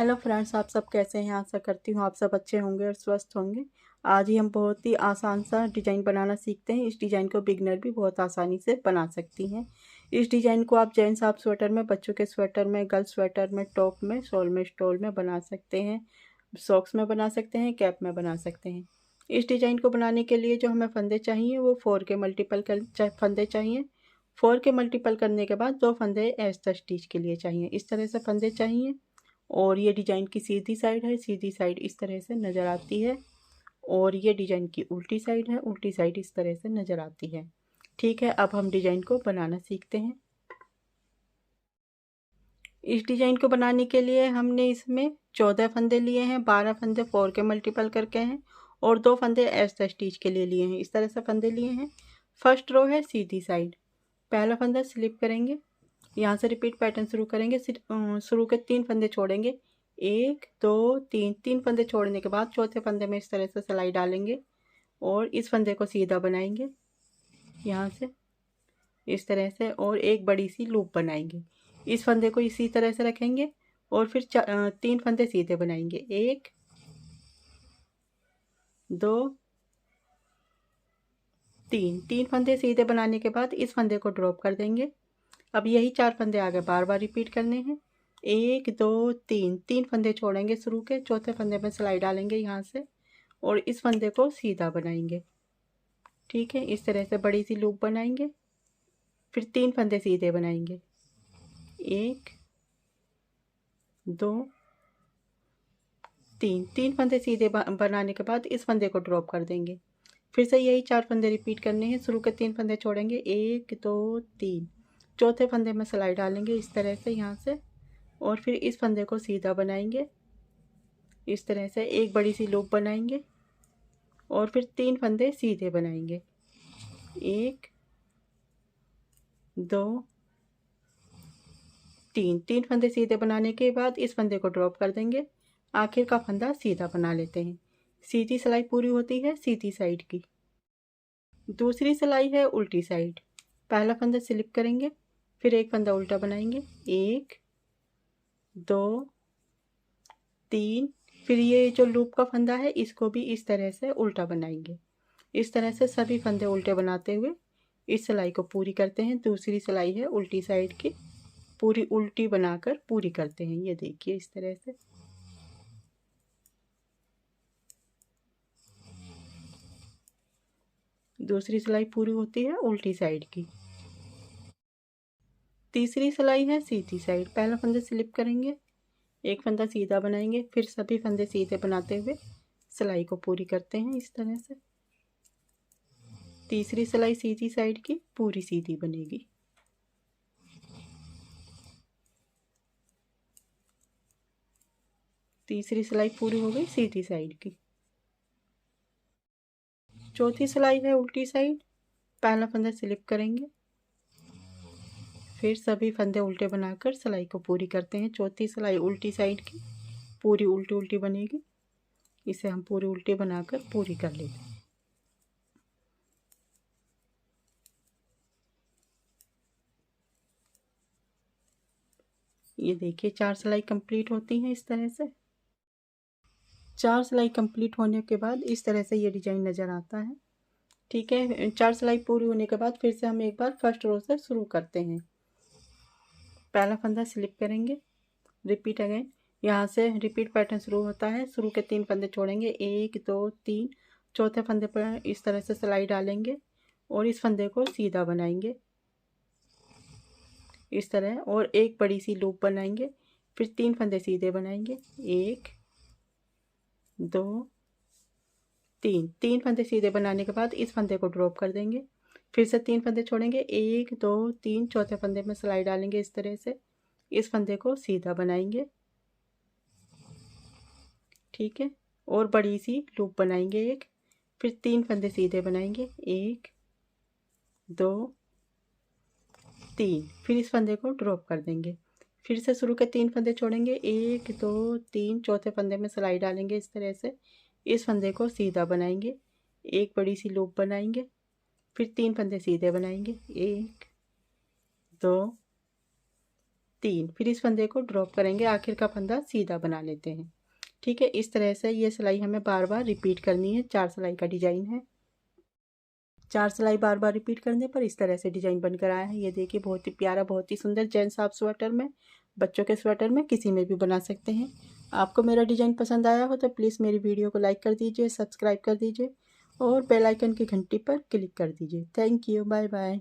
Hello friends, आप सब कैसे हैं। आशा करती हूँ आप सब अच्छे होंगे और स्वस्थ होंगे। आज ही हम बहुत ही आसान सा डिज़ाइन बनाना सीखते हैं। इस डिज़ाइन को बिगनर भी बहुत आसानी से बना सकती हैं। इस डिज़ाइन को आप जेंट्स हाफ स्वेटर में, बच्चों के स्वेटर में, गर्ल्स स्वेटर में, टॉप में, शॉल में, स्टोल में बना सकते हैं, सॉक्स में बना सकते हैं, कैप में बना सकते हैं। इस डिज़ाइन को बनाने के लिए जो हमें फंदे चाहिए वो 4 के मल्टीपल फंदे चाहिए। 4 के मल्टीपल करने के बाद 2 फंदे एक्स्ट्रा स्टिच के लिए चाहिए। इस तरह से फंदे चाहिए। और ये डिज़ाइन की सीधी साइड है, सीधी साइड इस तरह से नज़र आती है। और ये डिज़ाइन की उल्टी साइड है, उल्टी साइड इस तरह से नज़र आती है। ठीक है, अब हम डिज़ाइन को बनाना सीखते हैं। इस डिज़ाइन को बनाने के लिए हमने इसमें 14 फंदे लिए हैं, 12 फंदे 4 के मल्टीपल करके हैं और 2 फंदे एक्स्ट्रा स्टिच के लिए लिए हैं। इस तरह से फंदे लिए हैं। फर्स्ट रो है सीधी साइड, पहला फंदा स्लिप करेंगे, यहाँ से रिपीट पैटर्न शुरू करेंगे। शुरू के 3 फंदे छोड़ेंगे, 1 2 3। 3 फंदे छोड़ने के बाद चौथे फंदे में इस तरह से सिलाई डालेंगे और इस फंदे को सीधा बनाएंगे यहाँ से इस तरह से, और एक बड़ी सी लूप बनाएंगे। इस फंदे को इसी तरह से रखेंगे और फिर 3 फंदे सीधे बनाएंगे, 1 2 3। 3 फंदे सीधे बनाने के बाद इस फंदे को ड्रॉप कर देंगे। अब यही 4 फंदे आगे बार बार रिपीट करने हैं, 1 2 3। 3 फंदे छोड़ेंगे शुरू के, चौथे फंदे में सिलाई डालेंगे यहाँ से और इस फंदे को सीधा बनाएंगे। ठीक है, इस तरह से बड़ी सी लूप बनाएंगे। फिर 3 फंदे सीधे बनाएंगे, 1 2 3। 3 फंदे सीधे बनाने के बाद इस फंदे को ड्रॉप कर देंगे। फिर से यही 4 फंदे रिपीट करने हैं। शुरू के 3 फंदे छोड़ेंगे, 1 2 3। चौथे फंदे में सिलाई डालेंगे इस तरह से यहाँ से और फिर इस फंदे को सीधा बनाएंगे। इस तरह से एक बड़ी सी लूप बनाएंगे और फिर 3 फंदे सीधे बनाएंगे, 1 2 3। 3 फंदे सीधे बनाने के बाद इस फंदे को ड्रॉप कर देंगे। आखिर का फंदा सीधा बना लेते हैं। सीधी सिलाई पूरी होती है सीधी साइड की। दूसरी सिलाई है उल्टी साइड। पहला फंदा स्लिप करेंगे, फिर एक फंदा उल्टा बनाएंगे, 1 2 3। फिर ये जो लूप का फंदा है इसको भी इस तरह से उल्टा बनाएंगे। इस तरह से सभी फंदे उल्टे बनाते हुए इस सिलाई को पूरी करते हैं। दूसरी सिलाई है उल्टी साइड की, पूरी उल्टी बनाकर पूरी करते हैं। ये देखिए इस तरह से। दूसरी सिलाई पूरी होती है उल्टी साइड की। तीसरी सिलाई है सीधी साइड। पहला फंदा स्लिप करेंगे, एक फंदा सीधा बनाएंगे, फिर सभी फंदे सीधे बनाते हुए सिलाई को पूरी करते हैं इस तरह से। तीसरी सिलाई सीधी साइड की पूरी सीधी बनेगी। तीसरी सिलाई पूरी हो गई सीधी साइड की। चौथी सिलाई है उल्टी साइड। पहला फंदा स्लिप करेंगे, फिर सभी फंदे उल्टे बनाकर सिलाई को पूरी करते हैं। चौथी सिलाई उल्टी साइड की पूरी उल्टी उल्टी बनेगी। इसे हम पूरी उल्टी बनाकर पूरी कर लेते हैं। ये देखिए 4 सिलाई कंप्लीट होती हैं इस तरह से। 4 सिलाई कंप्लीट होने के बाद इस तरह से ये डिजाइन नज़र आता है। ठीक है, 4 सिलाई पूरी होने के बाद फिर से हम एक बार फर्स्ट रो से शुरू करते हैं। पहला फंदा स्लिप करेंगे, रिपीट अगेन। यहाँ से रिपीट पैटर्न शुरू होता है। शुरू के 3 फंदे छोड़ेंगे, 1 2 3। चौथे फंदे पर इस तरह से सिलाई डालेंगे और इस फंदे को सीधा बनाएंगे इस तरह, और एक बड़ी सी लूप बनाएंगे। फिर 3 फंदे सीधे बनाएंगे, 1 2 3। 3 फंदे सीधे बनाने के बाद इस फंदे को ड्रॉप कर देंगे। फिर से 3 फंदे छोड़ेंगे, 1 2 3। चौथे फंदे में सिलाई डालेंगे इस तरह से, इस फंदे को सीधा बनाएंगे। ठीक है, और बड़ी सी लूप बनाएंगे एक। फिर 3 फंदे सीधे बनाएंगे, 1 2 3। फिर इस फंदे को ड्रॉप कर देंगे। फिर से शुरू के 3 फंदे छोड़ेंगे, 1 2 3। चौथे फंदे में सिलाई डालेंगे इस तरह से, इस फंदे को सीधा बनाएंगे, एक बड़ी सी लूप बनाएंगे। फिर 3 फंदे सीधे बनाएंगे, 1 2 3, फिर इस फंदे को ड्रॉप करेंगे, आखिर का फंदा सीधा बना लेते हैं। ठीक है, इस तरह से ये सिलाई हमें बार बार रिपीट करनी है। 4 सिलाई का डिजाइन है। 4 सिलाई बार बार रिपीट करने पर इस तरह से डिजाइन बनकर आया है। ये देखिए, बहुत ही प्यारा, बहुत ही सुंदर जेंट्स आप स्वेटर में, बच्चों के स्वेटर में, किसी में भी बना सकते हैं। आपको मेरा डिजाइन पसंद आया हो तो प्लीज़ मेरी वीडियो को लाइक कर दीजिए, सब्सक्राइब कर दीजिए और बेल आइकन की घंटी पर क्लिक कर दीजिए। Thank you, bye bye.